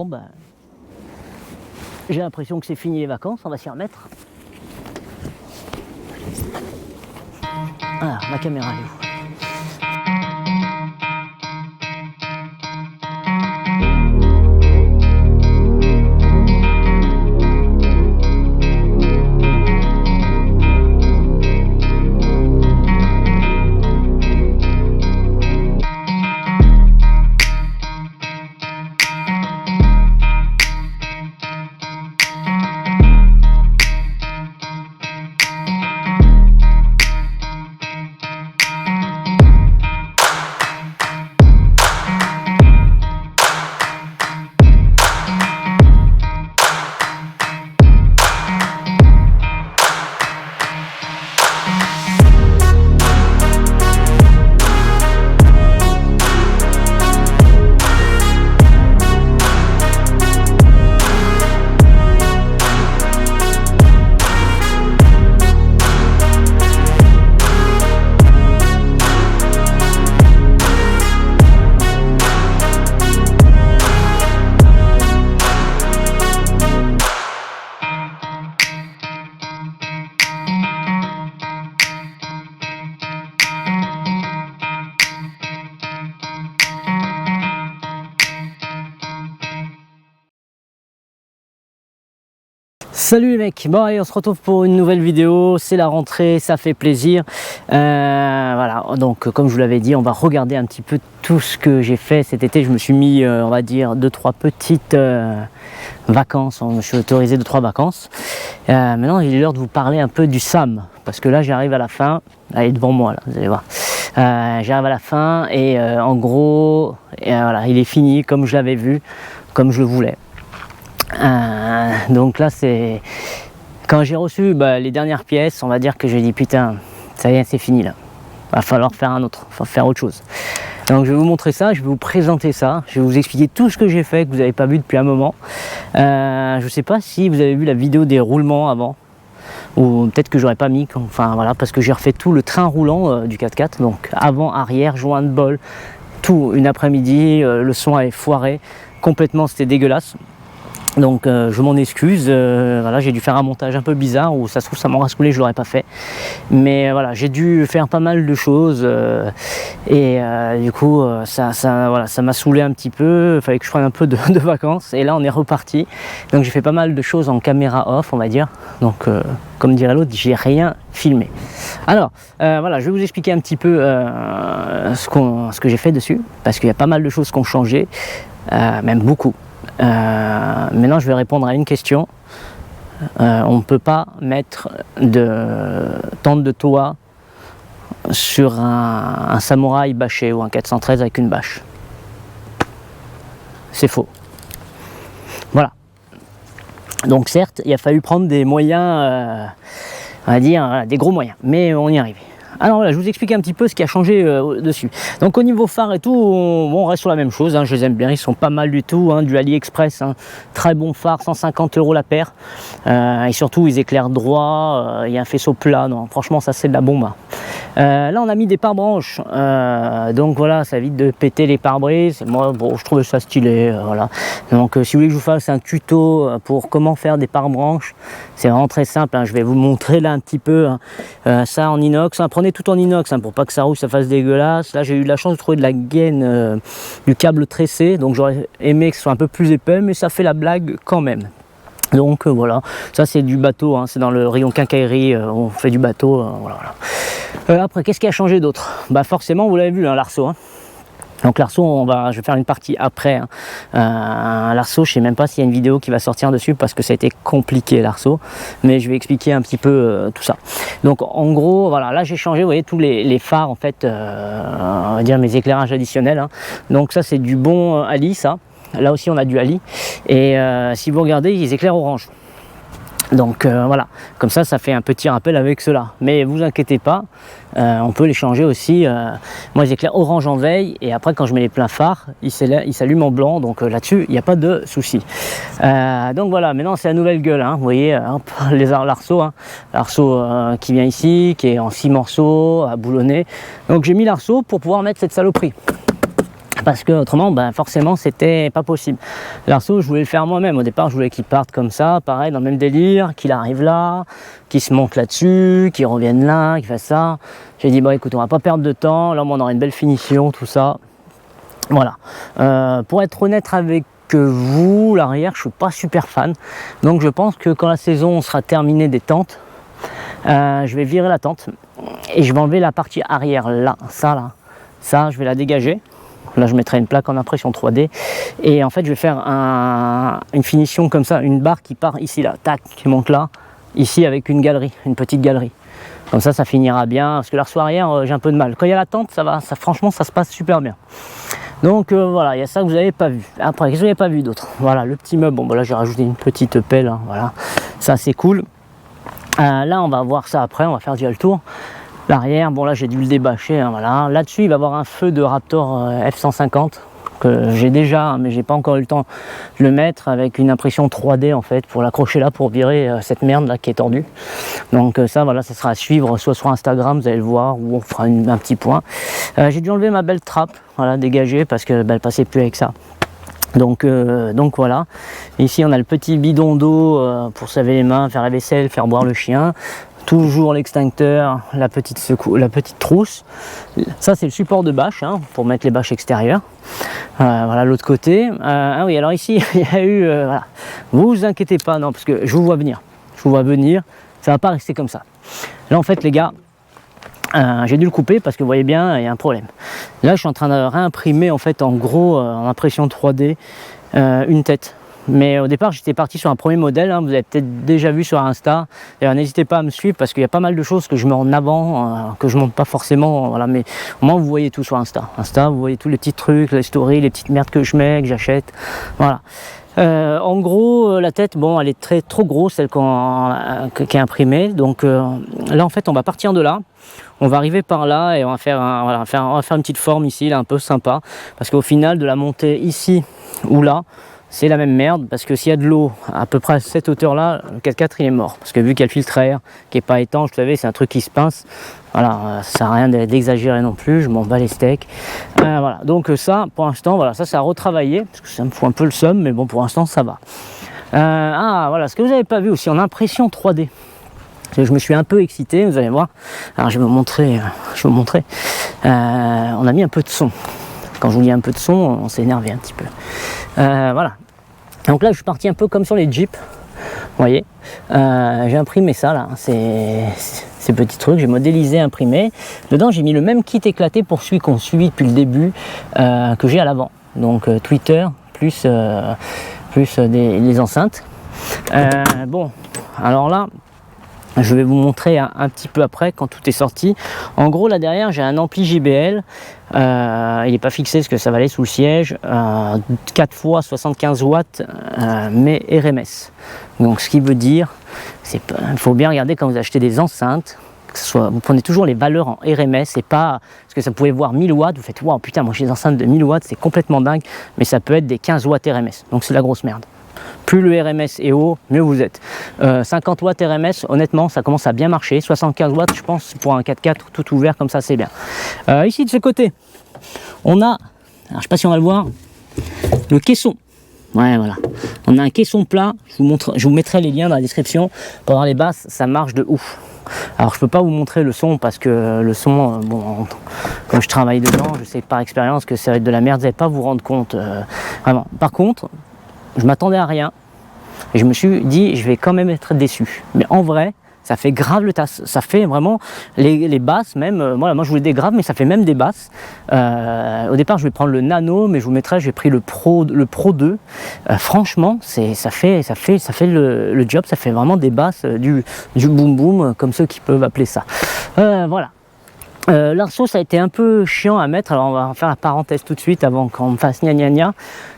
Bon ben, j'ai l'impression que c'est fini les vacances, on va s'y remettre. Alors, ma caméra elle est où? Salut les mecs, bon allez on se retrouve pour une nouvelle vidéo, c'est la rentrée, ça fait plaisir. Voilà, donc comme je vous l'avais dit, on va regarder un petit peu tout ce que j'ai fait cet été. Je me suis mis, on va dire, 2-3 petites vacances, je me suis autorisé 2-3 vacances. Maintenant il est l'heure de vous parler un peu du SAM, parce que là j'arrive à la fin, elle est devant moi là, vous allez voir. J'arrive à la fin et en gros, voilà, il est fini comme je l'avais vu, comme je le voulais. Donc là c'est quand j'ai reçu les dernières pièces, on va dire que j'ai dit putain ça y est c'est fini là, va falloir faire un autre, va faire autre chose. Donc je vais vous montrer ça, je vais vous présenter ça, je vais vous expliquer tout ce que j'ai fait que vous n'avez pas vu depuis un moment. Je sais pas si vous avez vu la vidéo des roulements avant, ou peut-être que j'aurais pas mis, enfin voilà, parce que j'ai refait tout le train roulant du 4x4, donc avant, arrière, joint de bol, tout une après-midi, le son avait foiré complètement, c'était dégueulasse. Donc je m'en excuse, voilà, j'ai dû faire un montage un peu bizarre, ou ça se trouve ça m'aura saoulé, je l'aurais pas fait. Mais voilà, j'ai dû faire pas mal de choses et du coup voilà, ça m'a saoulé un petit peu, il fallait que je prenne un peu de vacances et là on est reparti. Donc j'ai fait pas mal de choses en caméra off, on va dire. Donc comme dirait l'autre, j'ai rien filmé. Alors voilà, je vais vous expliquer un petit peu ce que j'ai fait dessus, parce qu'il y a pas mal de choses qui ont changé, même beaucoup. Maintenant je vais répondre à une question. On ne peut pas mettre de tente de toit sur un samouraï bâché ou un 413 avec une bâche. C'est faux. Voilà. Donc certes il a fallu prendre des moyens, on va dire des gros moyens, mais on y arrive. Alors voilà, je vous explique un petit peu ce qui a changé dessus. Donc au niveau phare et tout, on reste sur la même chose, hein, je les aime bien, ils sont pas mal du tout, hein, du AliExpress, hein, très bon phare, 150 € la paire. Et surtout ils éclairent droit, il y a un faisceau plat, non, franchement ça c'est de la bombe. Là on a mis des pare-branches, donc voilà, ça évite de péter les pare-brises. Moi bon, je trouvais ça stylé, voilà. Donc si vous voulez que je vous fasse un tuto pour comment faire des pare-branches, c'est vraiment très simple, hein, je vais vous montrer là un petit peu, hein, ça en inox, hein, prenez tout en inox, hein, pour pas que ça rouille, ça fasse dégueulasse. Là j'ai eu de la chance de trouver de la gaine, du câble tressé, donc j'aurais aimé que ce soit un peu plus épais, mais ça fait la blague quand même. Donc voilà, ça c'est du bateau, hein, c'est dans le rayon quincaillerie, on fait du bateau, voilà. Après qu'est-ce qui a changé d'autre? Forcément vous l'avez vu, hein, l'arceau, hein. Donc l'arceau, je vais faire une partie après, hein. L'arceau, je sais même pas s'il y a une vidéo qui va sortir dessus parce que ça a été compliqué l'arceau, mais je vais expliquer un petit peu tout ça. Donc en gros, voilà, là j'ai changé, vous voyez, tous les phares en fait, on va dire mes éclairages additionnels, hein. Donc ça c'est du bon Ali, ça. Là aussi on a du Ali, et si vous regardez, ils éclairent orange. Donc voilà, comme ça fait un petit rappel avec cela. Mais vous inquiétez pas, on peut les changer aussi. Moi j'éclaire orange en veille, et après quand je mets les pleins phares, ils s'allument en blanc, donc là-dessus il n'y a pas de souci. Donc voilà, maintenant c'est la nouvelle gueule, hein. Vous voyez, l'arceau, hein. L'arceau qui vient ici, qui est en 6 morceaux, à boulonner. Donc j'ai mis l'arceau pour pouvoir mettre cette saloperie. parce que autrement forcément c'était pas possible. L'arceau je voulais le faire moi-même, au départ je voulais qu'il parte comme ça, pareil dans le même délire, qu'il arrive là, qu'il se monte là-dessus, qu'il revienne là, qu'il fasse ça. J'ai dit bon écoute, on va pas perdre de temps, là on aura une belle finition, tout ça. Voilà. Pour être honnête avec vous, l'arrière je suis pas super fan, donc je pense que quand la saison sera terminée des tentes, je vais virer la tente et je vais enlever la partie arrière là, ça je vais la dégager. Là je mettrai une plaque en impression 3D et en fait je vais faire une finition comme ça, une barre qui part ici là, tac, qui monte là, ici avec une galerie, une petite galerie. Comme ça finira bien, parce que l'arceau arrière j'ai un peu de mal. Quand il y a la tente ça va, franchement ça se passe super bien. Donc voilà, il y a ça que vous n'avez pas vu. Après, qu'est-ce que vous n'avez pas vu d'autre? Voilà, le petit meuble, bon là j'ai rajouté une petite pelle, hein, voilà, ça c'est cool. Là on va voir ça après, on va faire déjà le tour. L'arrière, bon là j'ai dû le débâcher, hein, voilà. Là-dessus il va y avoir un feu de Raptor F150 que j'ai déjà, mais j'ai pas encore eu le temps de le mettre, avec une impression 3D en fait pour l'accrocher là, pour virer cette merde là qui est tordue. Donc ça voilà, ça sera à suivre soit sur Instagram, vous allez le voir, ou on fera un petit point. J'ai dû enlever ma belle trappe, voilà, dégagée, parce que elle passait plus avec ça. Donc voilà, ici on a le petit bidon d'eau pour se laver les mains, faire la vaisselle, faire boire le chien. Toujours l'extincteur, la petite trousse. Ça c'est le support de bâche, hein, pour mettre les bâches extérieures. Voilà l'autre côté. Ah oui, alors ici il y a eu, voilà. Vous inquiétez pas, non, parce que je vous vois venir. Ça va pas rester comme ça. Là en fait les gars, j'ai dû le couper parce que vous voyez bien, il y a un problème. Là je suis en train de réimprimer en fait en gros en impression 3D une tête. Mais au départ j'étais parti sur un premier modèle, hein, vous avez peut-être déjà vu sur Insta. D'ailleurs n'hésitez pas à me suivre parce qu'il y a pas mal de choses que je mets en avant, que je montre pas forcément, voilà, mais au moins vous voyez tout sur Insta. Vous voyez tous les petits trucs, les stories, les petites merdes que je mets, que j'achète, voilà. En gros la tête, bon elle est trop grosse, celle qui est imprimée, donc là en fait on va partir de là, on va arriver par là et on va faire une petite forme ici, là un peu sympa, parce qu'au final de la montée ici ou là, c'est la même merde, parce que s'il y a de l'eau à peu près à cette hauteur là, le 4x4 il est mort, parce que vu qu'il y a le filtre à air qui n'est pas étanche, vous savez, c'est un truc qui se pince, voilà, ça sert à rien d'exagérer non plus, je m'en bats les steaks. Voilà, donc ça pour l'instant, voilà, ça a retravaillé, parce que ça me fout un peu le seum, mais bon pour l'instant ça va. Voilà, ce que vous n'avez pas vu aussi en impression 3D, je me suis un peu excité, vous allez voir. Alors je vais vous montrer, on a mis un peu de son. Quand je vous dis un peu de son, on s'est énervé un petit peu. Voilà. Donc là, je suis parti un peu comme sur les Jeeps. Vous voyez, j'ai imprimé ça là, ces petits trucs, j'ai modélisé, imprimé. Dedans, j'ai mis le même kit éclaté pour celui qu'on suit depuis le début, que j'ai à l'avant. Donc Twitter plus les enceintes. Bon, alors là, je vais vous montrer un petit peu après quand tout est sorti. En gros là derrière j'ai un ampli JBL, il n'est pas fixé parce que ça va aller sous le siège, 4 fois 75 watts mais RMS. Donc ce qui veut dire, il faut bien regarder quand vous achetez des enceintes, vous prenez toujours les valeurs en RMS et pas, parce que ça pouvait voir 1000 watts, vous faites waouh putain moi j'ai des enceintes de 1000 watts, c'est complètement dingue, mais ça peut être des 15 watts RMS, donc c'est la grosse merde. Plus le RMS est haut, mieux vous êtes. 50 watts RMS, honnêtement, ça commence à bien marcher. 75 watts, je pense, pour un 4x4 tout ouvert comme ça, c'est bien. Ici, de ce côté, on a, alors, je ne sais pas si on va le voir, le caisson. Ouais, voilà. On a un caisson plat. Je vous mettrai les liens dans la description. Pendant les basses, ça marche de ouf. Alors, je peux pas vous montrer le son parce que le son, bon, comme je travaille dedans, je sais par expérience que ça va être de la merde. Vous n'allez pas vous rendre compte, vraiment. Par contre, je m'attendais à rien et je me suis dit je vais quand même être déçu, mais en vrai ça fait grave le tasse, ça fait vraiment les basses même, moi je voulais des graves mais ça fait même des basses. Au départ je vais prendre le nano mais je vous mettrai, j'ai pris le Pro 2, franchement ça fait le job, ça fait vraiment des basses, du boom boom comme ceux qui peuvent appeler ça. Voilà. L'arceau ça a été un peu chiant à mettre, alors on va faire la parenthèse tout de suite avant qu'on me fasse gna gna gna,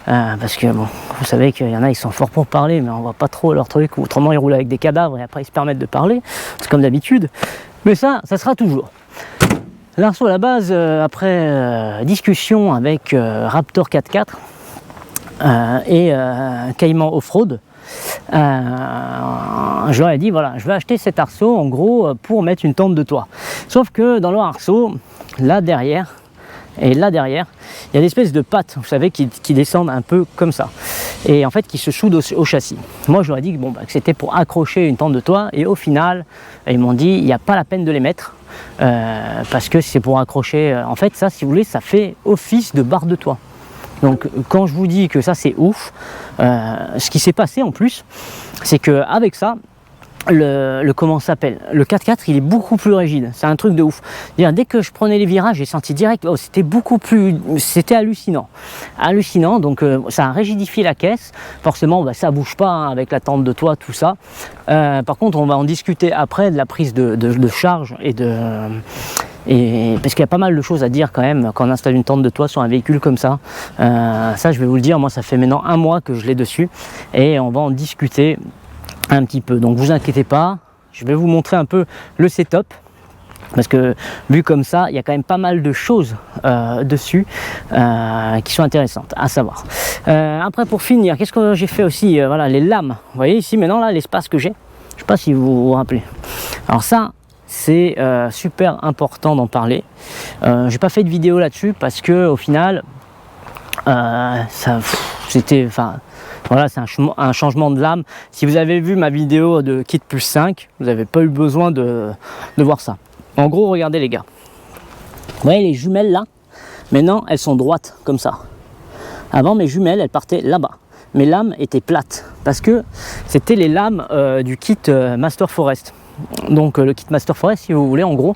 parce que bon, vous savez qu'il y en a ils sont forts pour parler mais on voit pas trop leur truc, autrement ils roulent avec des cadavres et après ils se permettent de parler, c'est comme d'habitude, mais ça sera toujours. L'arceau à la base, après discussion avec Raptor 4x4 et Cayman Offroad, je leur ai dit voilà, je vais acheter cet arceau en gros pour mettre une tente de toit. Sauf que dans leur arceau, là derrière, Et là derrière, il y a des espèces de pattes, vous savez, qui descendent un peu comme ça. Et en fait, qui se soudent au châssis. Moi, je leur ai dit que, bon, que c'était pour accrocher une tente de toit. Et au final, ils m'ont dit, il n'y a pas la peine de les mettre. Parce que c'est pour accrocher. En fait, ça, si vous voulez, ça fait office de barre de toit. Donc, quand je vous dis que ça, c'est ouf, ce qui s'est passé en plus, c'est qu'avec ça, comment ça s'appelle, le 4x4 il est beaucoup plus rigide, c'est un truc de ouf. Dès que je prenais les virages, j'ai senti direct, oh, c'était hallucinant, donc ça a rigidifié la caisse. Forcément ça bouge pas hein, avec la tente de toit, tout ça. Par contre, on va en discuter après de la prise de charge et parce qu'il y a pas mal de choses à dire quand même quand on installe une tente de toit sur un véhicule comme ça. Ça, je vais vous le dire, moi ça fait maintenant 1 mois que je l'ai dessus et on va en discuter un petit peu. Donc vous inquiétez pas, je vais vous montrer un peu le setup parce que vu comme ça, il y a quand même pas mal de choses dessus qui sont intéressantes à savoir. Après, pour finir, qu'est-ce que j'ai fait aussi, voilà, les lames. Vous voyez ici maintenant là l'espace que j'ai. Je sais pas si vous vous rappelez. Alors ça, c'est super important d'en parler. J'ai pas fait de vidéo là-dessus parce que au final, c'était, enfin. Voilà, c'est un changement de lame. Si vous avez vu ma vidéo de kit plus 5, vous n'avez pas eu besoin de voir ça. En gros, regardez les gars. Vous voyez les jumelles là? Maintenant, elles sont droites comme ça. Avant, mes jumelles, elles partaient là-bas. Mes lames étaient plates parce que c'était les lames du kit Master Forest. Donc le kit Master Forest, si vous voulez, en gros,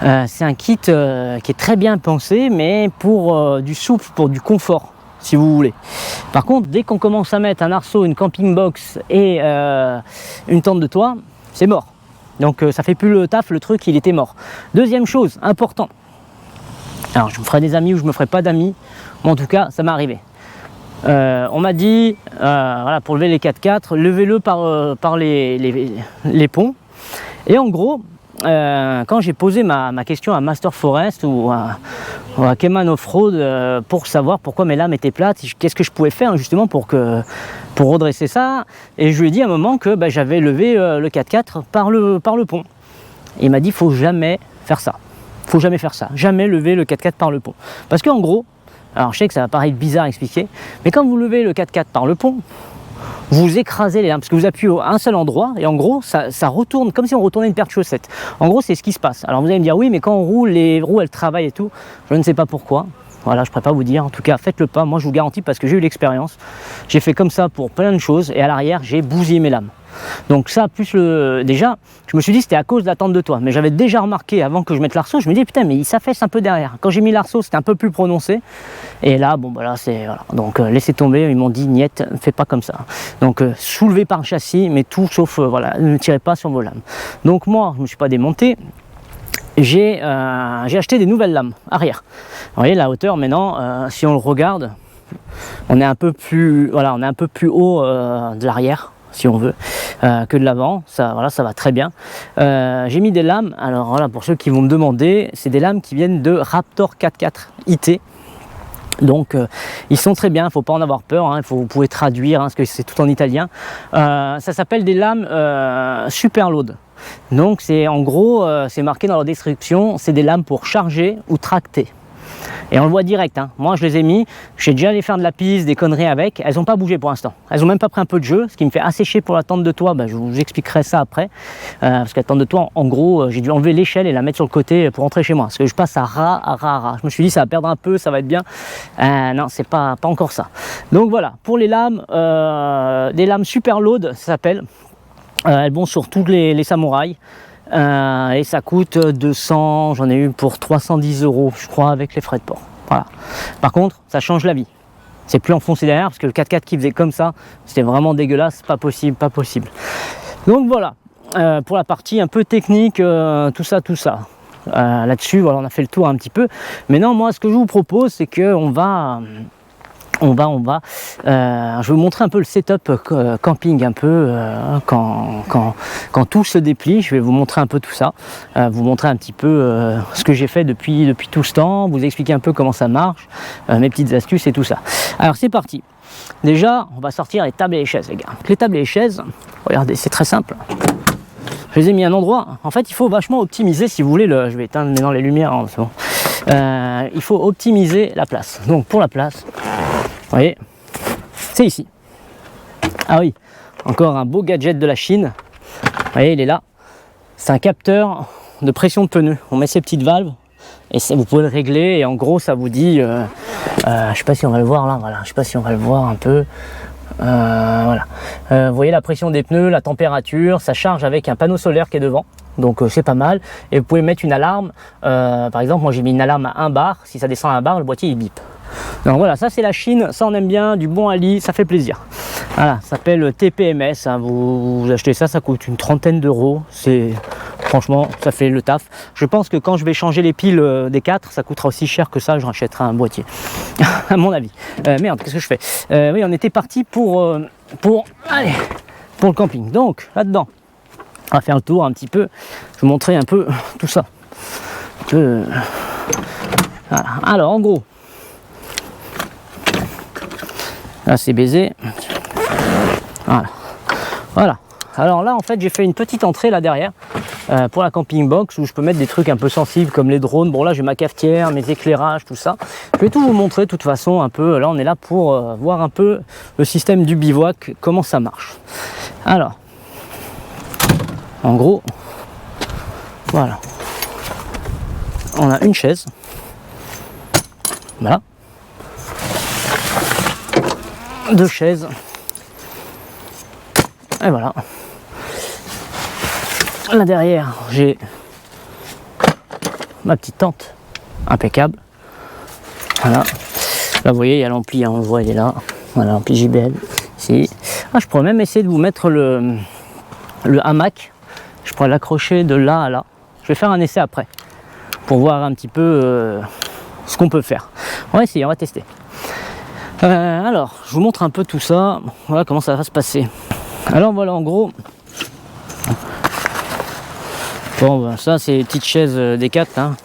c'est un kit qui est très bien pensé, mais pour du souple, pour du confort. Si vous voulez. Par contre, dès qu'on commence à mettre un arceau, une camping box et une tente de toit, c'est mort. Donc ça fait plus le taf, le truc il était mort. Deuxième chose, important. Alors je me ferai des amis ou je me ferai pas d'amis, mais en tout cas ça m'est arrivé. On m'a dit, voilà, pour lever les 4x4, levez-le par les ponts. Et en gros, quand j'ai posé ma question à Master Forest ou à Cayman Offroad pour savoir pourquoi mes lames étaient plates, qu'est-ce que je pouvais faire justement pour redresser ça, et je lui ai dit à un moment que j'avais levé le 4x4 par le pont. Et il m'a dit faut jamais faire ça, jamais lever le 4x4 par le pont, parce qu'en gros, alors je sais que ça va paraître bizarre à expliquer, mais quand vous levez le 4x4 par le pont, vous écrasez les lames parce que vous appuyez à un seul endroit et en gros ça retourne comme si on retournait une paire de chaussettes. En gros, c'est ce qui se passe. Alors vous allez me dire oui, mais quand on roule, les roues elles travaillent et tout. Je ne sais pas pourquoi. Voilà, je ne pourrais pas vous dire. En tout cas, faites-le pas. Moi, je vous garantis parce que j'ai eu l'expérience. J'ai fait comme ça pour plein de choses et à l'arrière, j'ai bousillé mes lames. Donc ça, plus déjà, je me suis dit c'était à cause de la tente de toit. Mais j'avais déjà remarqué avant que je mette l'arceau, je me dis putain, mais il s'affaisse un peu derrière. Quand j'ai mis l'arceau, c'était un peu plus prononcé. Et là, bon, là, c'est voilà. Donc laissez tomber. Ils m'ont dit niet, ne fais pas comme ça. Donc soulevez par le châssis, mais tout sauf voilà, ne tirez pas sur vos lames. Donc moi, je me suis pas démonté. J'ai acheté des nouvelles lames arrière. Vous voyez la hauteur maintenant, si on le regarde, on est un peu plus, voilà, on est un peu plus haut de l'arrière, si on veut, que de l'avant. Ça, voilà, ça va très bien. J'ai mis des lames. Alors voilà, pour ceux qui vont me demander, c'est des lames qui viennent de Raptor 4x4 IT. Donc ils sont très bien, il ne faut pas en avoir peur, hein, vous pouvez traduire, hein, parce que c'est tout en italien. Ça s'appelle des lames Superload. Donc c'est en gros, c'est marqué dans la description, c'est des lames pour charger ou tracter. Et on le voit direct, hein. Moi je les ai mis, j'ai déjà allé faire de la piste, des conneries avec, elles n'ont pas bougé pour l'instant. Elles n'ont même pas pris un peu de jeu, ce qui me fait assécher pour la tente de toit, je vous expliquerai ça après. Parce que la tente de toit, en gros, j'ai dû enlever l'échelle et la mettre sur le côté pour rentrer chez moi. Parce que je passe à ras. Je me suis dit ça va perdre un peu, ça va être bien. Non, c'est pas encore ça. Donc voilà, pour les lames, des lames Superload, ça s'appelle. Elles vont sur tous les samouraïs. Et ça coûte 200, j'en ai eu pour 310 €, je crois, avec les frais de port. Voilà. Par contre, ça change la vie. C'est plus enfoncé derrière, parce que le 4x4 qui faisait comme ça, c'était vraiment dégueulasse, pas possible. Donc voilà, pour la partie un peu technique, tout ça. Là-dessus, voilà, on a fait le tour un petit peu. Maintenant, moi, ce que je vous propose, c'est qu'on va... je vais vous montrer un peu le setup camping, un peu quand tout se déplie. Je vais vous montrer un peu tout ça, vous montrer un petit peu ce que j'ai fait depuis tout ce temps, vous expliquer un peu comment ça marche, mes petites astuces et tout ça. Alors c'est parti. Déjà, on va sortir les tables et les chaises, les gars. Les tables et les chaises, regardez, c'est très simple. je les ai mis à un endroit. En fait, il faut vachement optimiser si vous voulez. Je vais éteindre maintenant les lumières, hein, c'est bon. Il faut optimiser la place. Donc pour la place, vous voyez, c'est ici. Ah oui, encore un beau gadget de la Chine. Vous voyez, il est là. C'est un capteur de pression de pneu. On met ces petites valves et ça, vous pouvez le régler. Et en gros, ça vous dit, je sais pas si on va le voir là. Voilà, je sais pas si on va le voir un peu. Voilà. Vous voyez la pression des pneus, la température. Ça charge avec un panneau solaire qui est devant. Donc c'est pas mal. Et vous pouvez mettre une alarme. Par exemple, moi j'ai mis une alarme à 1 bar. Si ça descend à 1 bar, le boîtier il bip. Donc voilà, ça c'est la Chine, ça on aime bien, du bon Ali, ça fait plaisir. Voilà, ça s'appelle TPMS, hein. Vous achetez ça, ça coûte une trentaine d'euros. C'est franchement, ça fait le taf. Je pense que quand je vais changer les piles des 4, ça coûtera aussi cher que ça, je rachèterai un boîtier, à mon avis. Merde, qu'est-ce que je fais? Oui, on était parti pour le camping. Donc là-dedans, on va faire le tour un petit peu. Je vais vous montrer un peu tout ça. Voilà. Alors en gros, là c'est baisé. Voilà. Alors là en fait j'ai fait une petite entrée là derrière pour la camping box où je peux mettre des trucs un peu sensibles comme les drones. Bon là j'ai ma cafetière, mes éclairages, tout ça. Je vais tout vous montrer de toute façon un peu. Là on est là pour voir un peu le système du bivouac, comment ça marche. Alors en gros, voilà. On a une chaise. Voilà. 2 chaises. Et voilà. Là derrière, j'ai ma petite tente. Impeccable. Voilà. Là vous voyez, il y a l'ampli, hein, on le voit, il est là. Voilà, l'ampli JBL. Ici. Ah, je pourrais même essayer de vous mettre le hamac. Je pourrais l'accrocher de là à là. Je vais faire un essai après. Pour voir un petit peu ce qu'on peut faire. On va essayer, on va tester. Alors, je vous montre un peu tout ça. Voilà comment ça va se passer. Alors voilà, en gros. Bon, ben, ça c'est les petites chaises des 4. Hein.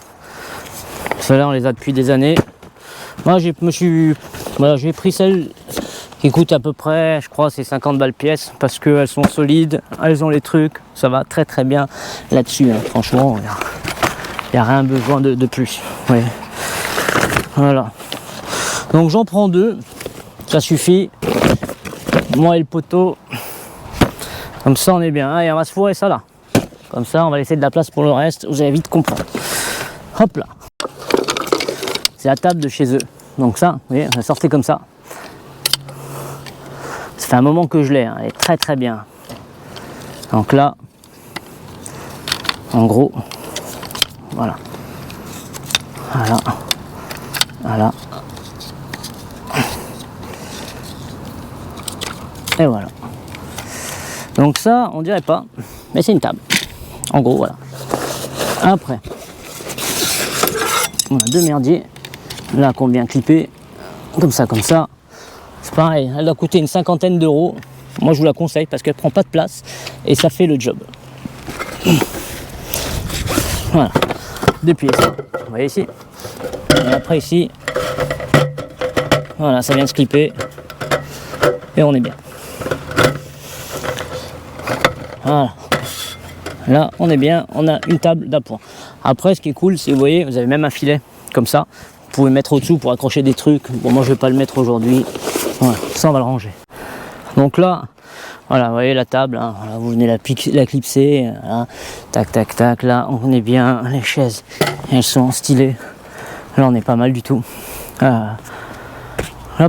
Celles-là, on les a depuis des années. Moi, j'ai pris celles qui coûtent à peu près, je crois, c'est 50 balles pièce parce qu'elles sont solides, elles ont les trucs, ça va très très bien là-dessus. Hein. Franchement, il n'y a rien besoin de plus. Ouais. Voilà. Donc j'en prends 2, ça suffit. Moi et le poteau. Comme ça on est bien. Allez, on va se fourrer ça là. Comme ça on va laisser de la place pour le reste. Vous allez vite comprendre. Hop là. C'est la table de chez eux. Donc ça, vous voyez, on va sortir comme ça. Ça fait un moment que je l'ai. Hein. Elle est très très bien. Donc là, en gros, voilà. Voilà. Voilà. Et voilà. Donc ça, on dirait pas, mais c'est une table. En gros, voilà. Après, on a 2 merdiers. Là, qu'on vient clipper. Comme ça, comme ça. C'est pareil, elle doit coûter une 50aine d'euros. Moi, je vous la conseille parce qu'elle prend pas de place et ça fait le job. Voilà. Depuis ça, vous voyez ici. Et après ici, voilà, ça vient de se clipper. Et on est bien. Voilà. Là, on est bien. On a une table d'appoint. Après, ce qui est cool, c'est, vous voyez, vous avez même un filet comme ça. Vous pouvez mettre au-dessous pour accrocher des trucs. Bon, moi, je vais pas le mettre aujourd'hui. Voilà, ça, on va le ranger. Donc là, voilà, vous voyez la table. Hein, voilà, vous venez la clipser. Voilà, tac, tac, tac. Là, on est bien. Les chaises, elles sont stylées. Là, on est pas mal du tout. Là,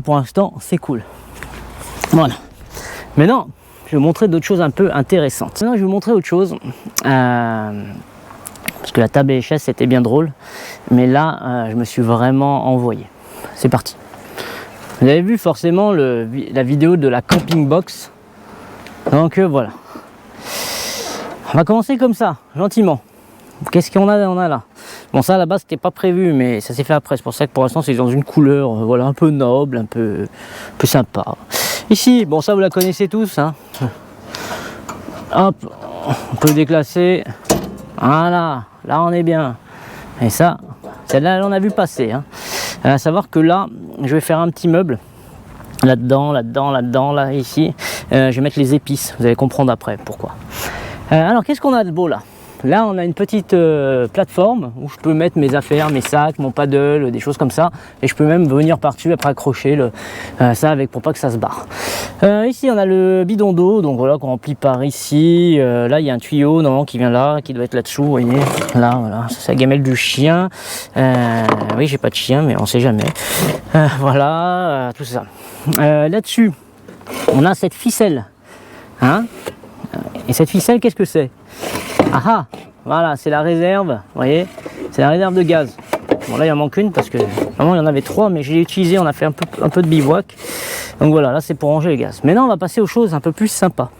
pour l'instant, c'est cool. Voilà. Maintenant, je vais vous montrer d'autres choses un peu intéressantes. Maintenant, je vais vous montrer autre chose. Parce que la table et les chaises, c'était bien drôle. Mais là, je me suis vraiment envoyé. C'est parti. Vous avez vu forcément la vidéo de la camping box. Donc voilà. On va commencer comme ça, gentiment. Qu'est-ce qu'on a là? Bon, ça à la base c'était pas prévu, mais ça s'est fait après. C'est pour ça que pour l'instant c'est dans une couleur voilà, un peu noble, un peu sympa. Ici, bon, ça vous la connaissez tous. Hein. Hop, on peut déclasser. Voilà, là on est bien. Et ça, celle-là on a vu passer. Hein. À savoir que là, je vais faire un petit meuble. Là-dedans, là-dedans, là-dedans, là, ici. Je vais mettre les épices. Vous allez comprendre après pourquoi. Alors qu'est-ce qu'on a de beau là? Là on a une petite plateforme où je peux mettre mes affaires, mes sacs, mon paddle, des choses comme ça, et je peux même venir par-dessus après accrocher ça avec pour pas que ça se barre. Ici on a le bidon d'eau, donc voilà, qu'on remplit par ici. Là il y a un tuyau normalement qui vient là, qui doit être là-dessous, vous voyez, là voilà, c'est la gamelle du chien. Oui, j'ai pas de chien mais on sait jamais. Voilà, tout ça. Là-dessus on a cette ficelle, hein, et cette ficelle qu'est-ce que c'est? Ah ah, voilà, c'est la réserve, vous voyez, c'est la réserve de gaz. Bon là il en manque une parce que normalement il y en avait 3, mais je l'ai utilisé, on a fait un peu de bivouac. Donc voilà, là c'est pour ranger les gaz. Maintenant on va passer aux choses un peu plus sympas.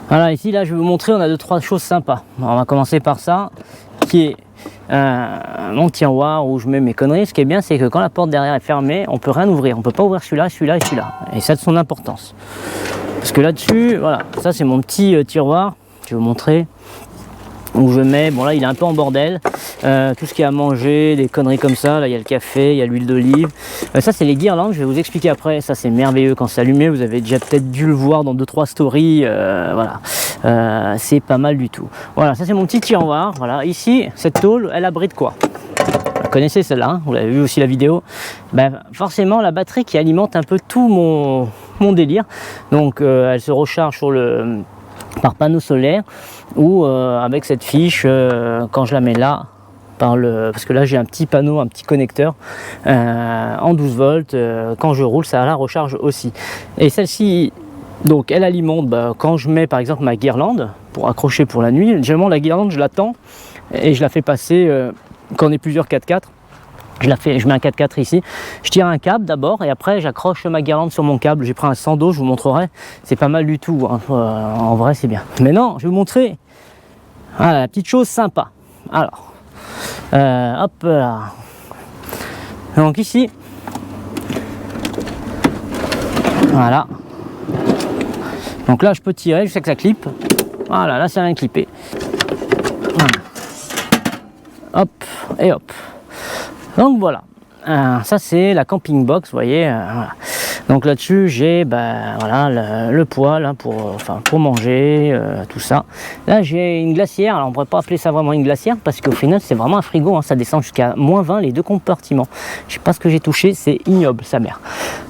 Voilà, ici là je vais vous montrer, on a 2-3 choses sympas. Alors, on va commencer par ça, qui est mon tiroir où je mets mes conneries. Ce qui est bien, c'est que quand la porte derrière est fermée, on peut rien ouvrir. On peut pas ouvrir celui-là, celui-là et celui-là. Et ça a de son importance. Parce que là-dessus, voilà, ça c'est mon petit tiroir, je vais vous montrer. Où je mets, bon là il est un peu en bordel, tout ce qu'il y a à manger, des conneries comme ça, là il y a le café, il y a l'huile d'olive, ça c'est les guirlandes, je vais vous expliquer après, ça c'est merveilleux quand c'est allumé, vous avez déjà peut-être dû le voir dans 2-3 stories, voilà, c'est pas mal du tout. Voilà, ça c'est mon petit tiroir, voilà, ici, cette tôle, elle abrite quoi? Vous connaissez celle-là, hein, vous l'avez vu aussi la vidéo, ben, forcément la batterie qui alimente un peu tout mon délire, donc elle se recharge par panneau solaire ou avec cette fiche quand je la mets là parce que là j'ai un petit panneau, un petit connecteur en 12 volts, quand je roule ça la recharge aussi, et celle-ci donc elle alimente quand je mets par exemple ma guirlande pour accrocher pour la nuit. Généralement la guirlande je l'attends et je la fais passer quand on est plusieurs 4x4. Je mets un 4x4 ici, je tire un câble d'abord et après j'accroche ma guirlande sur mon câble. J'ai pris un sando, je vous montrerai, c'est pas mal du tout, hein. En vrai c'est bien. Maintenant je vais vous montrer la petite chose sympa. Alors, hop là. Donc ici, voilà. Donc là je peux tirer, je sais que ça clippe. Voilà, là ça vient de clipper. Voilà. Hop et hop. Donc voilà, ça c'est la camping box, vous voyez, voilà. Donc là-dessus j'ai voilà, le poêle hein, pour manger, tout ça. Là j'ai une glacière, alors on ne pourrait pas appeler ça vraiment une glacière parce qu'au final c'est vraiment un frigo, hein, ça descend jusqu'à -20 les 2 compartiments. Je sais pas ce que j'ai touché, c'est ignoble sa mère.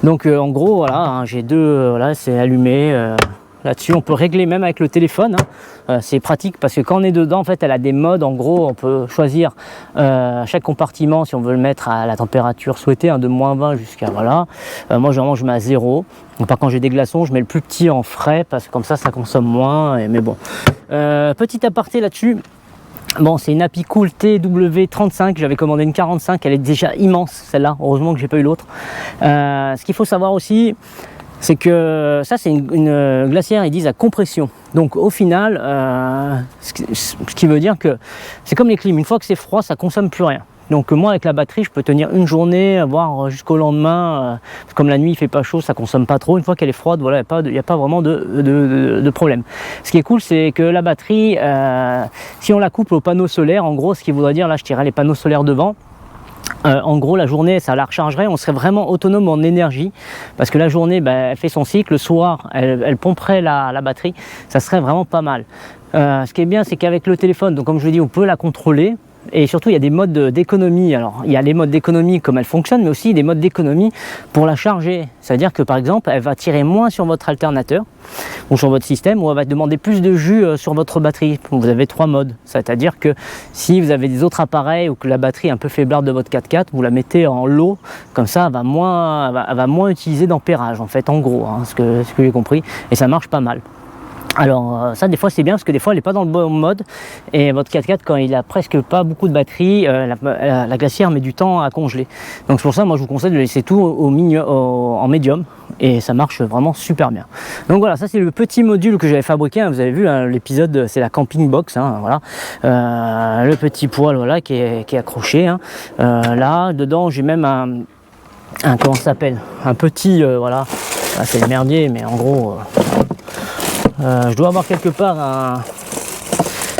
Donc en gros voilà, hein, j'ai deux, voilà, c'est allumé. Là-dessus, on peut régler même avec le téléphone, hein. C'est pratique parce que quand on est dedans, en fait, elle a des modes. En gros, on peut choisir chaque compartiment si on veut le mettre à la température souhaitée, hein, de -20 jusqu'à voilà. Moi, généralement, je mets à 0. Donc, par contre, j'ai des glaçons, je mets le plus petit en frais parce que comme ça consomme moins. Mais bon, petit aparté là-dessus. Bon, c'est une Apicool TW35, j'avais commandé une 45, elle est déjà immense celle-là, heureusement que j'ai pas eu l'autre. Ce qu'il faut savoir aussi, c'est que ça c'est une glacière, ils disent à compression. Donc au final, ce qui veut dire que c'est comme les clims, une fois que c'est froid, ça consomme plus rien. Donc moi avec la batterie, je peux tenir une journée, voire jusqu'au lendemain. Comme la nuit il fait pas chaud, ça consomme pas trop. Une fois qu'elle est froide, voilà, il n'y a pas vraiment de problème. Ce qui est cool, c'est que la batterie, si on la couple au panneau solaire, en gros, ce qui voudrait dire, là je tirerai les panneaux solaires devant. En gros la journée ça la rechargerait, on serait vraiment autonome en énergie parce que la journée elle fait son cycle, le soir elle pomperait la batterie, ça serait vraiment pas mal. Ce qui est bien c'est qu'avec le téléphone, donc comme je vous dis, on peut la contrôler. Et surtout il y a des modes d'économie. Alors il y a les modes d'économie comme elle fonctionne, mais aussi des modes d'économie pour la charger. C'est à dire que par exemple elle va tirer moins sur votre alternateur ou sur votre système, ou elle va demander plus de jus sur votre batterie. Vous avez 3 modes, c'est à dire que si vous avez des autres appareils ou que la batterie est un peu faiblarde de votre 4x4, vous la mettez en low, comme ça elle va moins utiliser d'ampérage en fait, en gros, hein, ce que j'ai compris, et ça marche pas mal. Alors ça des fois c'est bien parce que des fois elle n'est pas dans le bon mode et votre 4x4 quand il a presque pas beaucoup de batterie, la glacière met du temps à congeler. Donc c'est pour ça moi je vous conseille de laisser tout en médium et ça marche vraiment super bien. Donc voilà, ça c'est le petit module que j'avais fabriqué, hein, vous avez vu hein, l'épisode, c'est la camping box, hein, voilà. Le petit poêle voilà, qui est accroché, hein. Là dedans j'ai même un comment ça s'appelle, un petit voilà, là, c'est le merdier mais en gros je dois avoir quelque part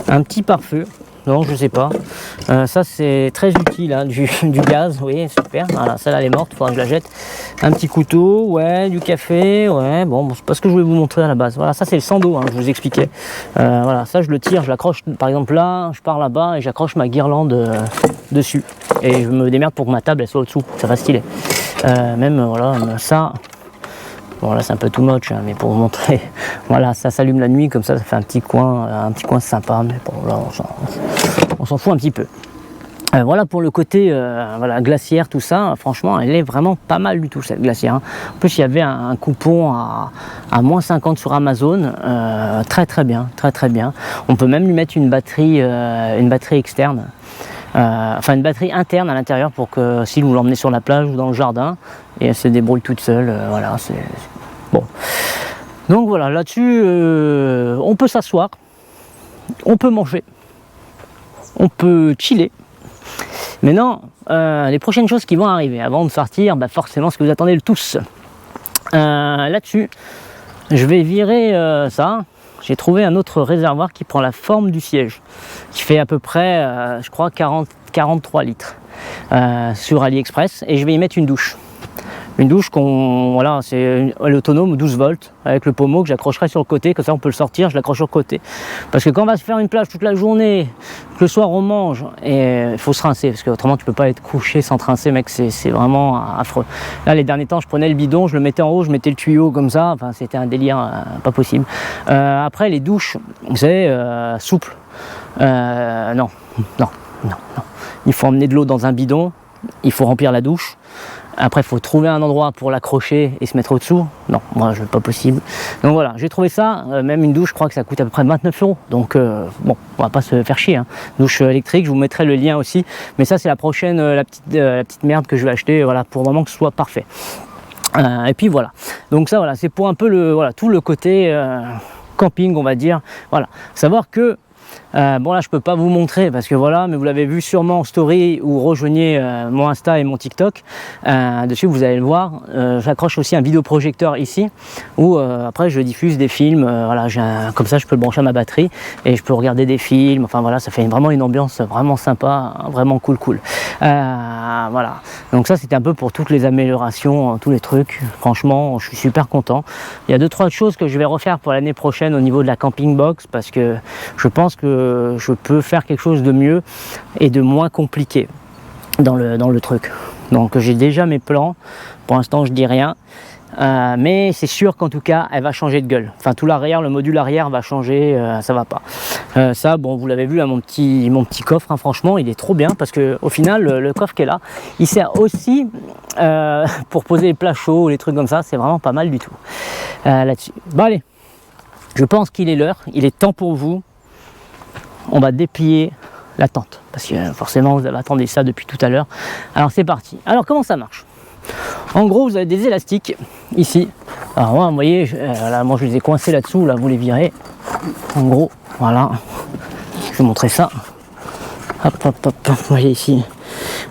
un petit pare-feu. non, je sais pas. Ça c'est très utile, hein, du gaz, oui, super. Voilà, celle-là elle est morte, il faudra que je la jette. Un petit couteau, ouais, du café, ouais, bon, c'est pas ce que je voulais vous montrer à la base. Voilà, ça c'est le sando, hein, je vous expliquais. Voilà, ça je le tire, je l'accroche, par exemple là, je pars là-bas et j'accroche ma guirlande dessus. Et je me démerde pour que ma table elle soit au-dessous, ça va stylé. Même, voilà, ça. Bon là c'est un peu too much, hein, mais pour vous montrer, voilà, ça s'allume la nuit comme ça fait un petit coin sympa, mais bon là on s'en fout un petit peu. Voilà pour le côté voilà, glaciaire, tout ça, franchement elle est vraiment pas mal du tout cette glacière, hein. En plus il y avait un coupon à moins 50 sur Amazon, très bien, très bien. On peut même lui mettre une batterie externe. Enfin une batterie interne à l'intérieur pour que si vous l'emmenez sur la plage ou dans le jardin et elle se débrouille toute seule, voilà, c'est bon. Donc voilà, là-dessus on peut s'asseoir, on peut manger, on peut chiller. Maintenant les prochaines choses qui vont arriver avant de sortir, bah forcément ce que vous attendez tous. Là-dessus je vais virer ça. J'ai trouvé un autre réservoir qui prend la forme du siège, qui fait à peu près, je crois, 43 litres sur AliExpress, et je vais y mettre une douche. Une douche voilà, c'est autonome 12 volts avec le pommeau que j'accrocherai sur le côté, comme ça on peut le sortir, je l'accroche sur le côté. Parce que quand on va se faire une plage toute la journée, que le soir on mange, et il faut se rincer, parce qu'autrement tu peux pas être couché sans te rincer, mec, c'est vraiment affreux. Là les derniers temps je prenais le bidon, je le mettais en haut, je mettais le tuyau comme ça, enfin c'était un délire pas possible. Après les douches, c'est souple. Non. Il faut emmener de l'eau dans un bidon, il faut remplir la douche. Après, il faut trouver un endroit pour l'accrocher et se mettre au-dessous. Non, moi, je veux pas possible. Donc voilà, j'ai trouvé ça. Même une douche, je crois que ça coûte à peu près 29 €. Donc bon, on va pas se faire chier, hein. Douche électrique, je vous mettrai le lien aussi. Mais ça, c'est la prochaine, la petite merde que je vais acheter, voilà, pour vraiment que ce soit parfait. Et puis voilà. Donc ça, voilà, c'est pour un peu tout le côté camping, on va dire. Voilà, savoir que bon là je peux pas vous montrer parce que voilà, mais vous l'avez vu sûrement en story ou rejoignez mon Insta et mon TikTok, dessus vous allez le voir. J'accroche aussi un vidéoprojecteur ici où après je diffuse des films, voilà, comme ça je peux le brancher à ma batterie et je peux regarder des films, enfin voilà, ça fait vraiment une ambiance vraiment sympa, vraiment cool. Voilà, donc ça c'était un peu pour toutes les améliorations, tous les trucs. Franchement je suis super content. Il y a 2-3 choses que je vais refaire pour l'année prochaine au niveau de la camping box parce que je pense que je peux faire quelque chose de mieux et de moins compliqué dans le truc. Donc j'ai déjà mes plans, pour l'instant je dis rien, mais c'est sûr qu'en tout cas elle va changer de gueule. Enfin tout l'arrière, le module arrière va changer, ça va pas. Ça bon, vous l'avez vu là, mon petit coffre, hein, franchement il est trop bien parce que au final le coffre qui est là, il sert aussi pour poser les plats chauds, les trucs comme ça, c'est vraiment pas mal du tout là-dessus. Bon allez, je pense qu'il est l'heure, il est temps pour vous. On va déplier la tente parce que forcément vous avez attendu ça depuis tout à l'heure. Alors c'est parti. Alors comment ça marche? En gros vous avez des élastiques ici. Alors moi, vous voyez, là, moi je les ai coincés là-dessous, là vous les virez. En gros, voilà. Je vais vous montrer ça. Hop, vous voyez ici.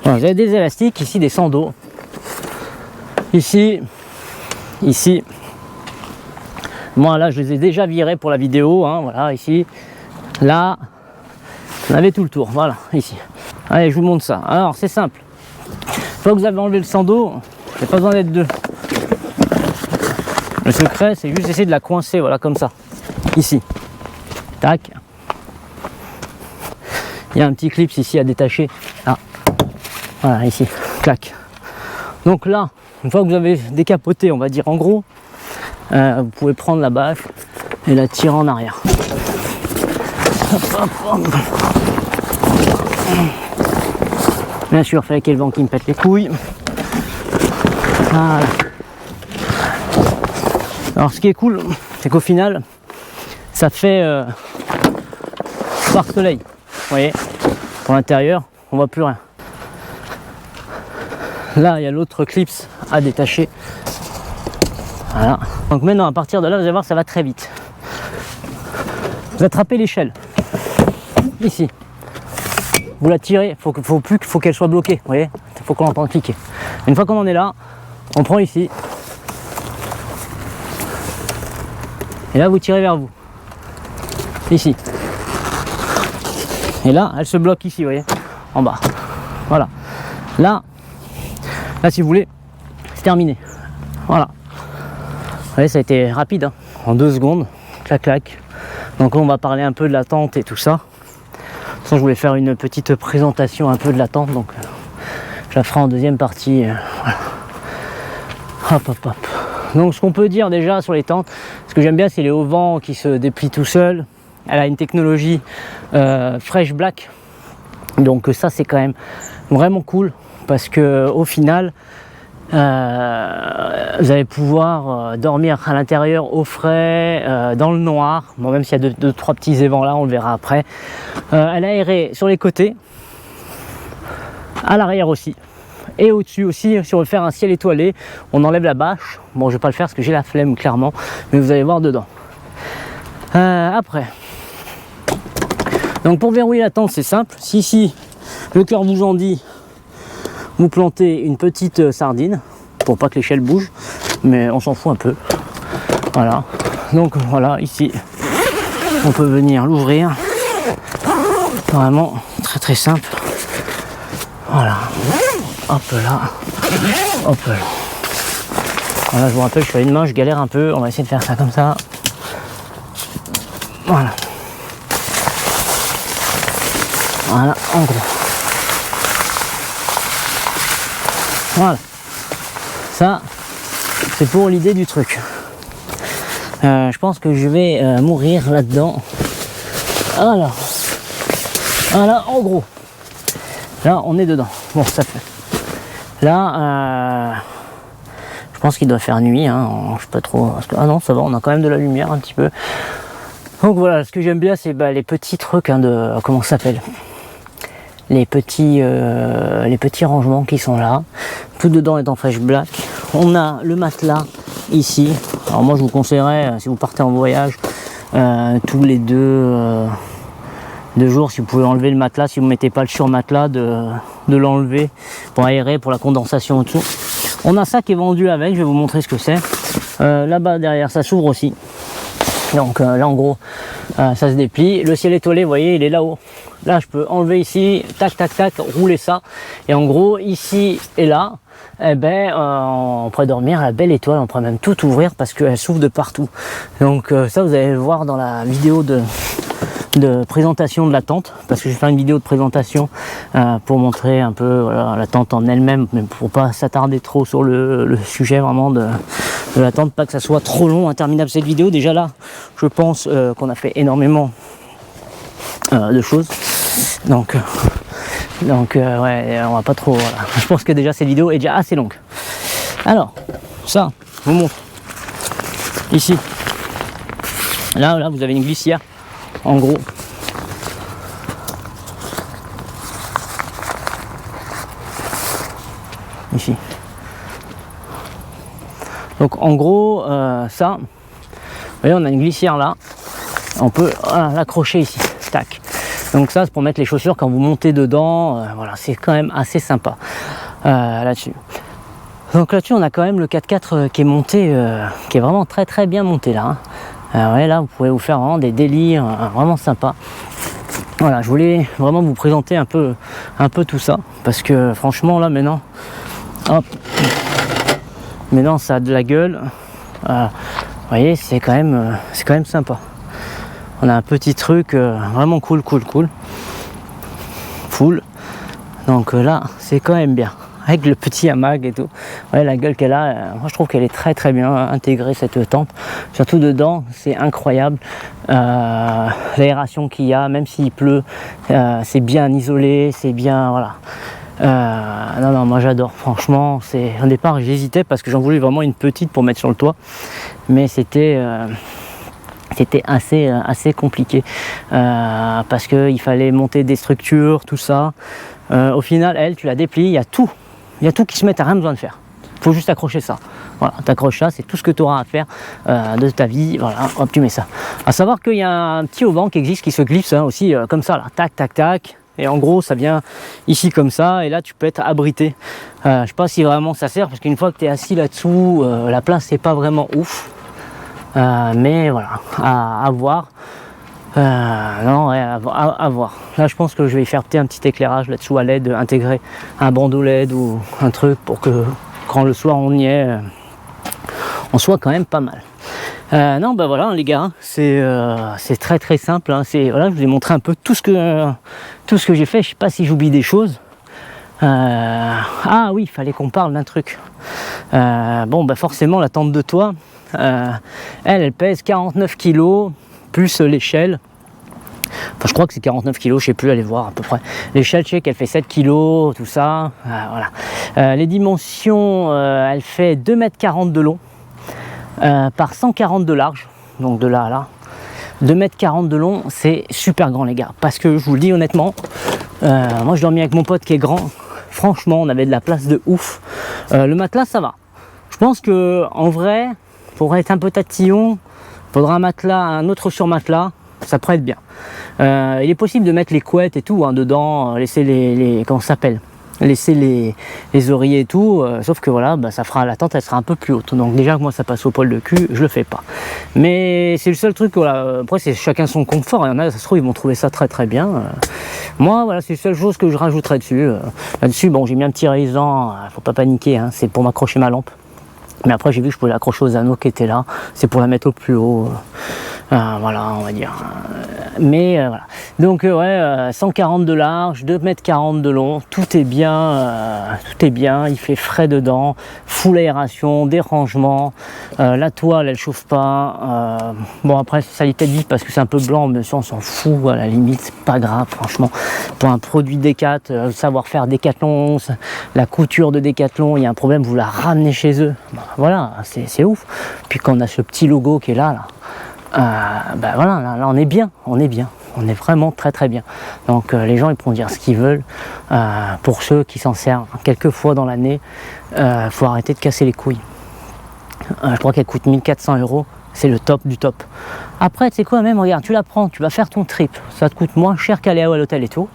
Voilà, vous avez des élastiques, ici des sandos. Ici. Moi là je les ai déjà virés pour la vidéo, hein, voilà, ici. Là. On avait tout le tour, voilà, ici. Allez, je vous montre ça. Alors, c'est simple. Une fois que vous avez enlevé le sando, il n'y a pas besoin d'être deux. Le secret, c'est juste essayer de la coincer, voilà, comme ça. Ici. Tac. Il y a un petit clip ici à détacher. Ah. Voilà, ici. Clac. Donc là, une fois que vous avez décapoté, on va dire en gros, vous pouvez prendre la bâche et la tirer en arrière. Hop. Bien sûr, il fallait qu'il y ait le vent qui me pète les couilles. Voilà. Alors ce qui est cool, c'est qu'au final, ça fait pare-soleil. Vous voyez, pour l'intérieur, on voit plus rien. Là, il y a l'autre clips à détacher. Voilà. Donc maintenant, à partir de là, vous allez voir, ça va très vite. Vous attrapez l'échelle. Ici. Vous la tirez, faut qu'elle soit bloquée, vous voyez, il faut qu'on l'entende cliquer. Une fois qu'on en est là, on prend ici. Et là, vous tirez vers vous. Ici. Et là, elle se bloque ici, vous voyez, en bas. Voilà. Là, si vous voulez, c'est terminé. Voilà. Vous voyez, ça a été rapide, hein. En 2 secondes, clac clac. Donc on va parler un peu de la tente et tout ça. De toute façon, je voulais faire une petite présentation un peu de la tente, donc je la ferai en deuxième partie. Voilà. Hop hop hop. Donc ce qu'on peut dire déjà sur les tentes, ce que j'aime bien, c'est les auvents qui se déplient tout seul. Elle a une technologie Fresh Black, donc ça c'est quand même vraiment cool parce que au final vous allez pouvoir dormir à l'intérieur au frais, dans le noir. Bon, même s'il y a deux, trois petits évents là, on le verra après. Elle est aérée sur les côtés, à l'arrière aussi. Et au-dessus aussi, si on veut faire un ciel étoilé, on enlève la bâche. Bon, je vais pas le faire parce que j'ai la flemme clairement, mais vous allez voir dedans. Après, donc pour verrouiller la tente, c'est simple. Si le cœur vous en dit, vous plantez une petite sardine pour pas que l'échelle bouge, mais on s'en fout un peu. Voilà. Donc voilà, ici, on peut venir l'ouvrir. Vraiment très très simple. Voilà. Hop là. Hop là. Voilà, je vous rappelle, je suis à une main, je galère un peu. On va essayer de faire ça comme ça. Voilà. Voilà, en gros. Voilà. Ça, c'est pour l'idée du truc. Je pense que je vais mourir là-dedans. Alors. Voilà, en gros. Là, on est dedans. Bon, ça fait. Là, je pense qu'il doit faire nuit. Hein. Je sais pas trop. Ah non, ça va, on a quand même de la lumière un petit peu. Donc voilà, ce que j'aime bien, c'est les petits trucs de. Comment ça s'appelle, les petits rangements qui sont là. Tout dedans est en Fresh Black. On a le matelas ici. Alors moi, je vous conseillerais, si vous partez en voyage, tous les deux jours, si vous pouvez enlever le matelas, si vous ne mettez pas le surmatelas, de l'enlever pour aérer, pour la condensation au-dessous. On a ça qui est vendu avec, je vais vous montrer ce que c'est. Là-bas derrière, ça s'ouvre aussi. Donc là en gros, ça se déplie. Le ciel étoilé, vous voyez, il est là-haut. Là, je peux enlever ici, tac, tac, tac, rouler ça. Et en gros, ici et là, eh ben, on pourrait dormir à la belle étoile. On pourrait même tout ouvrir parce qu'elle s'ouvre de partout. Donc ça, vous allez le voir dans la vidéo de présentation de la tente, parce que je vais faire une vidéo de présentation pour montrer un peu voilà, la tente en elle-même, mais pour pas s'attarder trop sur le sujet vraiment de la tente, pas que ça soit trop long, interminable cette vidéo. Déjà là, je pense qu'on a fait énormément de choses, donc ouais, on va pas trop. Voilà. Je pense que déjà cette vidéo est déjà assez longue. Alors, ça, je vous montre ici. Là, vous avez une glissière. En gros, ici. Donc en gros, ça, vous voyez, on a une glissière là. On peut l'accrocher ici. Tac. Donc ça, c'est pour mettre les chaussures quand vous montez dedans. Voilà, c'est quand même assez sympa là-dessus. Donc là-dessus, on a quand même le 4x4 qui est monté, qui est vraiment très très bien monté là. Hein. Ouais, là, vous pouvez vous faire vraiment des délires vraiment sympas. Voilà, je voulais vraiment vous présenter un peu tout ça parce que franchement là maintenant, hop, maintenant ça a de la gueule. Vous voyez, c'est quand même sympa. On a un petit truc vraiment cool. Full. Donc là, c'est quand même bien. Avec le petit hamac et tout. Ouais, la gueule qu'elle a, moi je trouve qu'elle est très très bien intégrée cette tente. Surtout dedans, c'est incroyable. L'aération qu'il y a, même s'il pleut, c'est bien isolé, c'est bien, voilà. Non, moi j'adore, franchement. Au départ, j'hésitais parce que j'en voulais vraiment une petite pour mettre sur le toit. Mais c'était assez compliqué parce qu'il fallait monter des structures, tout ça. Au final, tu la déplies, il y a tout qui se met, t'as rien besoin de faire. Il faut juste accrocher ça. Voilà, t'accroches ça, c'est tout ce que tu auras à faire de ta vie. Voilà, hop, tu mets ça. À savoir qu'il y a un petit auvent qui existe, qui se glisse aussi comme ça, là, tac, tac, tac. Et en gros, ça vient ici comme ça, et là, tu peux être abrité. Je sais pas si vraiment ça sert, parce qu'une fois que tu es assis là-dessous, la place, c'est pas vraiment ouf. Mais voilà, à voir. Non, ouais, à voir. Là, je pense que je vais faire peut-être un petit éclairage là-dessous à LED, intégrer un bandeau LED ou un truc pour que quand le soir on y est, on soit quand même pas mal. Non, bah voilà les gars, c'est très très simple. Hein. Voilà, je vous ai montré un peu tout ce que j'ai fait. Je sais pas si j'oublie des choses. Ah oui, il fallait qu'on parle d'un truc. Bon, bah forcément la tente de toit, elle pèse 49 kg plus l'échelle. Enfin, je crois que c'est 49 kg, je sais plus, allez voir à peu près. L'échelle, je sais qu'elle fait 7 kg, tout ça. Voilà. Les dimensions, elle fait 2,40 m de long par 140 de large. Donc de là à là. 2,40 m de long, c'est super grand les gars. Parce que je vous le dis honnêtement, moi je dormais avec mon pote qui est grand. Franchement, on avait de la place de ouf. Le matelas, ça va. Je pense que en vrai, pour être un peu tatillon, il faudra un matelas, un autre surmatelas. Ça pourrait être bien. Il est possible de mettre les couettes et tout hein, dedans, laisser les comment ça s'appelle, laisser les oreillers et tout, sauf que voilà, bah, ça fera la tente, elle sera un peu plus haute. Donc déjà que moi ça passe au poil de cul, je le fais pas. Mais c'est le seul truc, voilà. Après c'est chacun son confort. Il y en a, ça se trouve ils vont trouver ça très très bien. Moi voilà, c'est la seule chose que je rajouterai dessus. Là-dessus, bon, j'ai mis un petit raisin, faut pas paniquer, hein, c'est pour m'accrocher ma lampe. Mais après j'ai vu que je pouvais l'accrocher aux anneaux qui étaient là, c'est pour la mettre au plus haut. Voilà, on va dire. Mais voilà. Donc ouais, 140 de large, 2,40 m de long, tout est bien, il fait frais dedans, full aération, des rangements, la toile elle chauffe pas. Bon après ça lui peut-être vite parce que c'est un peu blanc, mais ça on s'en fout, à la limite, c'est pas grave franchement. Pour un produit Décat, savoir-faire Décathlon, la couture de Décathlon, il y a un problème, vous la ramenez chez eux. Voilà, c'est ouf. Puis quand on a ce petit logo qui est là, ben voilà, là on est bien, on est vraiment très très bien. Donc les gens ils pourront dire ce qu'ils veulent. Pour ceux qui s'en servent quelques fois dans l'année, faut arrêter de casser les couilles. Je crois qu'elle coûte 1400 €, c'est le top du top. Après tu sais quoi, même regarde, tu la prends, tu vas faire ton trip, ça te coûte moins cher qu'aller à l'hôtel et tout.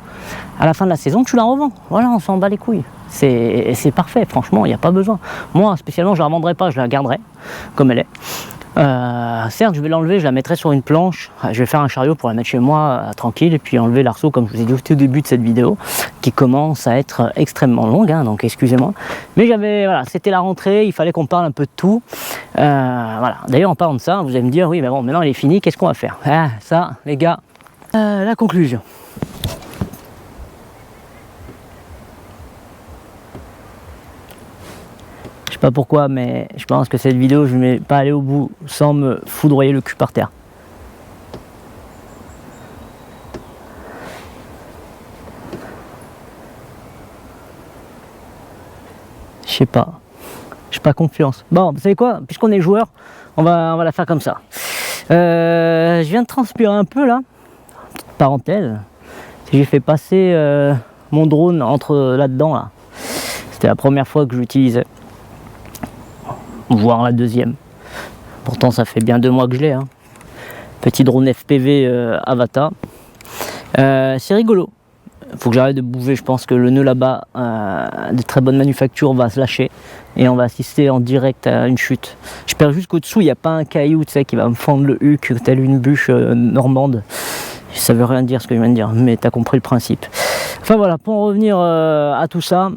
À la fin de la saison tu la revends, voilà, on s'en bat les couilles. C'est parfait, franchement, il n'y a pas besoin. Moi spécialement je la revendrai pas, je la garderai comme elle est. Certes je vais l'enlever, je la mettrai sur une planche, je vais faire un chariot pour la mettre chez moi tranquille, et puis enlever l'arceau comme je vous ai dit au tout début de cette vidéo qui commence à être extrêmement longue, hein, donc excusez-moi, mais voilà, c'était la rentrée, il fallait qu'on parle un peu de tout. Voilà, d'ailleurs en parlant de ça, vous allez me dire oui mais bon maintenant il est fini, qu'est-ce qu'on va faire? Ça les gars, la conclusion. Pas pourquoi, mais je pense que cette vidéo je ne vais pas aller au bout sans me foudroyer le cul par terre. Je sais pas, j'ai pas confiance. Bon, vous savez quoi, puisqu'on est joueur, on va la faire comme ça. Je viens de transpirer un peu là, petite parenthèse, j'ai fait passer mon drone entre là-dedans là. C'était la première fois que je l'utilisais. Voire la deuxième. Pourtant ça fait bien 2 mois que je l'ai. Hein. Petit drone FPV Avata. C'est rigolo. Faut que j'arrête de bouger, je pense que le nœud là-bas de très bonne manufacture va se lâcher et on va assister en direct à une chute. J'espère juste qu'au-dessous il n'y a pas un caillou tu sais, qui va me fendre le huc telle une bûche normande. Ça veut rien dire ce que je viens de dire, mais tu as compris le principe. Enfin voilà, pour en revenir à tout ça.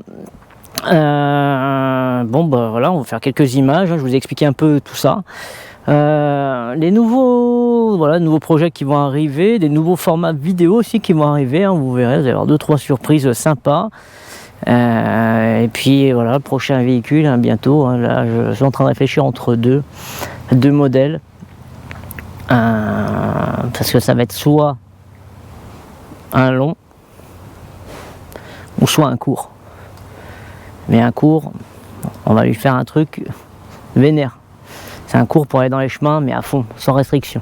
Bon bah voilà, on va faire quelques images, hein, je vous ai expliqué un peu tout ça. Les nouveaux projets qui vont arriver, des nouveaux formats vidéo aussi qui vont arriver, hein, vous verrez, vous allez avoir 2-3 surprises sympas. Et puis voilà, le prochain véhicule hein, bientôt, hein, là je suis en train de réfléchir entre deux modèles. Parce que ça va être soit un long ou soit un court. Mais un court, on va lui faire un truc vénère. C'est un court pour aller dans les chemins, mais à fond, sans restriction.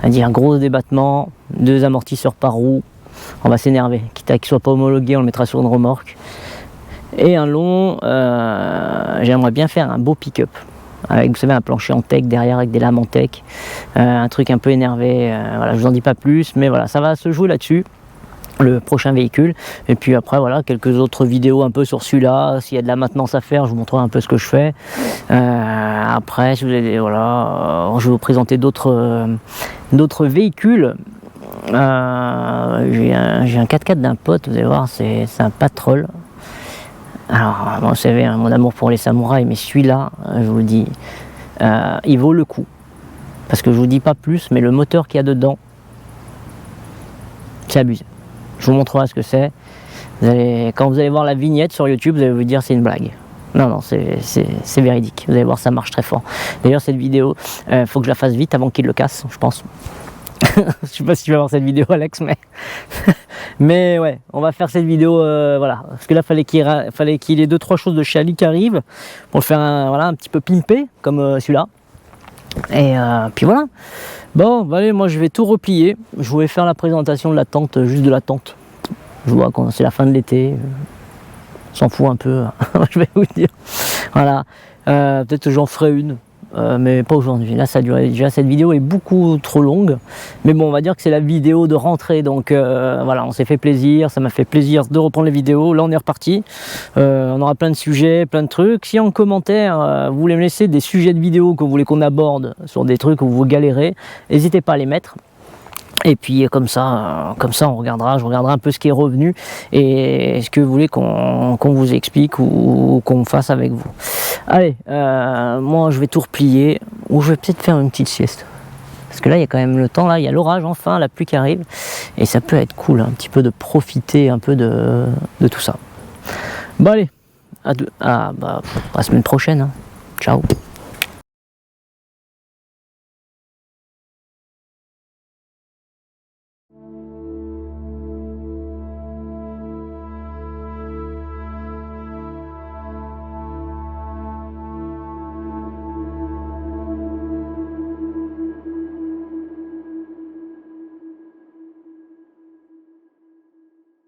C'est-à-dire un gros débattement, 2 amortisseurs par roue, on va s'énerver. Quitte à qu'il ne soit pas homologué, on le mettra sur une remorque. Et un long, j'aimerais bien faire un beau pick-up. Avec, vous savez, un plancher en tech derrière avec des lames en tech. Un truc un peu énervé, voilà, je vous en dis pas plus, mais voilà, ça va se jouer là-dessus. Le prochain véhicule, et puis après voilà quelques autres vidéos un peu sur celui-là, s'il y a de la maintenance à faire je vous montrerai un peu ce que je fais. Après je vais vous présenter d'autres véhicules J'ai un 4x4 d'un pote, vous allez voir, c'est un Patrol. Alors, bon, vous savez, hein, mon amour pour les samouraïs, mais celui-là, je vous dis, il vaut le coup. Parce que je vous dis pas plus, mais le moteur qu'il y a dedans, c'est abusé. Je vous montrerai ce que c'est. Quand vous allez voir la vignette sur YouTube, vous allez vous dire c'est une blague. Non, non, c'est véridique. Vous allez voir, ça marche très fort. D'ailleurs, cette vidéo, faut que je la fasse vite avant qu'il le casse, je pense. Je sais pas si tu vas voir cette vidéo, Alex, mais mais ouais, on va faire cette vidéo, voilà, parce que là fallait qu'il y ait 2-3 choses de chez Ali qui arrivent pour le faire voilà, un petit peu pimpé comme celui-là. Et puis voilà. Bon, bah allez, moi je vais tout replier. Je voulais faire la présentation de la tente, juste de la tente. Je vois quand c'est la fin de l'été, on s'en fout un peu. Je vais vous dire. Voilà. Peut-être que j'en ferai une. Mais pas aujourd'hui. Là, ça a duré. Déjà, cette vidéo est beaucoup trop longue. Mais bon, on va dire que c'est la vidéo de rentrée. Donc voilà, on s'est fait plaisir. Ça m'a fait plaisir de reprendre les vidéos. Là, on est reparti. On aura plein de sujets, plein de trucs. Si en commentaire, vous voulez me laisser des sujets de vidéos que vous voulez qu'on aborde sur des trucs où vous galérez, n'hésitez pas à les mettre. Et puis comme ça on regardera, je regarderai un peu ce qui est revenu et ce que vous voulez qu'on vous explique ou qu'on fasse avec vous. Allez, moi je vais tout replier, ou je vais peut-être faire une petite sieste. Parce que là il y a quand même le temps, là il y a l'orage enfin, la pluie qui arrive, et ça peut être cool, un petit peu de profiter un peu de tout ça. Bon allez, à la semaine prochaine, hein. Ciao.